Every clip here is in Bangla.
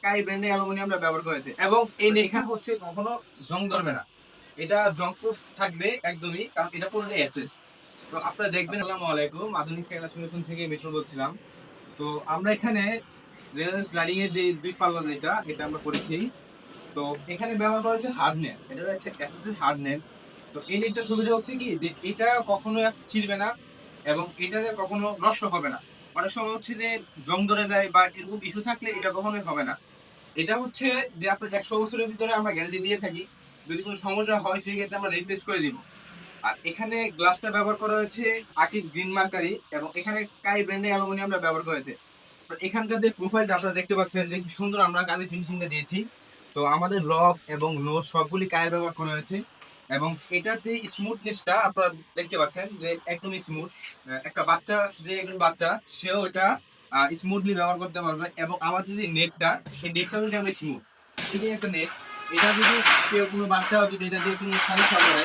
স্কাই ব্র্যান্ডের অ্যালুমিনিয়াম আমরা ব্যবহার করেছি এবং এই নেটটা হচ্ছে কখনো জং ধরবে না। এটা জং প্রুফ থাকবে একদমই, কারণ এটা পুরোটাই এসএস। তো আপনারা দেখবেন। আসসালামু আলাইকুম, আধুনিক খেলা সলিউশন থেকে মিঠুন বলছিলাম। তো আমরা এখানে রেলের স্লাইডিং এর যে দুই পাল্লা এটা আমরা করেছি। তো এখানে ব্যবহার করা হচ্ছে হার্ড নেট, এটা হচ্ছে এসএস এর হার্ড নেট। তো এই নেটটার সুবিধা হচ্ছে কি যে এটা কখনো ছিঁড়বে না এবং এটাতে কখনো নষ্ট হবে না। অনেক সময় হচ্ছে যে জং ধরে দেয় বা এরকম ইস্যু থাকলে এটা কখনোই হবে না। এটা হচ্ছে যে আপনার 100 বছরের ভিতরে আমরা গ্যারান্টি দিয়ে থাকি। যদি কোনো সমস্যা হয় সেক্ষেত্রে আমরা রিপ্লেস করে দিব। আর এখানে গ্লাসটা ব্যবহার করা হয়েছে আকিস গ্রিন মার্কারি এবং এখানে কাই ব্র্যান্ডের অ্যালুমিনিয়াম আমরা ব্যবহার করেছে। তো এখানকার যে প্রোফাইলটা আপনারা দেখতে পাচ্ছেন যে কি সুন্দর আমরা কাজের ফিনিশিংটা দিয়েছি। তো আমাদের রক এবং নোজ সবগুলি কায়ের ব্যবহার করা হয়েছে এবং এটার যে স্মুথনেসটা আপনারা দেখতে পাচ্ছেন যে একদমই স্মুথ। একটা বাচ্চা, যে একজন বাচ্চা সেও এটা স্মুথলি ব্যবহার করতে পারবে এবং আমাদের যে নেটটা, সেই নেটটা যদি আমরা স্মুথ, এই যে একটা নেট, এটা যদি কেউ কোনো বাচ্চা যদি এটা দিয়ে কোনো সমস্যা করে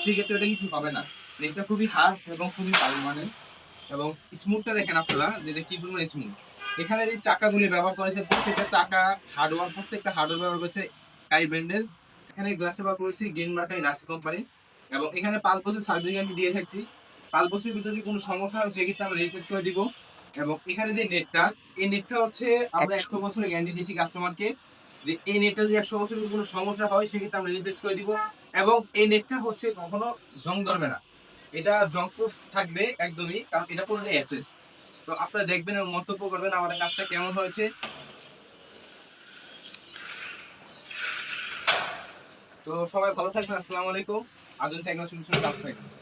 সেক্ষেত্রে এটা কিছু হবে না। নেটটা খুবই হার্ড এবং খুবই ভালো মানের এবং স্মুথটা দেখেন আপনারা যে কি পরিমাণ স্মুথ। এখানে যে চাকাগুলি ব্যবহার করেছে প্রত্যেকটা চাকা হার্ডওয়ার, প্রত্যেকটা হার্ডওয়ার ব্যবহার করেছে কাই ব্র্যান্ডের। এখানে গ্লাসে ব্যবহার করেছি গ্রিন মার্কারি রাশি কোম্পানি এবং এখানে 5 বছর সার্ভিস গ্যারান্টি দিয়ে থাকছি। 5 বছরের ভিতরে যদি কোনো সমস্যা হয় সেক্ষেত্রে আমরা রিপ্লেস করে দিব। এবং এখানে যে নেটটা, এই নেটটা হচ্ছে আমরা 100 বছরের গ্যারান্টি দিয়েছি কাস্টমারকে যে এই নেটটা যদি 100 বছরের কোনো সমস্যা হয় সেক্ষেত্রে আমরা রিপ্লেস করে দিব। এবং এই নেটটা হচ্ছে কখনো জং ধরবে না, এটা জং প্রুফ থাকবে একদমই, কারণ এটা পুরোটাই এসএস। তো আপনারা দেখবেন এবং মন্তব্য করবেন আমাদের কাজটা কেমন হয়েছে। তো সবাই ভালো থাকবেন। আসসালামু আলাইকুম। আধুনিক টেকনোলজি সলিউশন।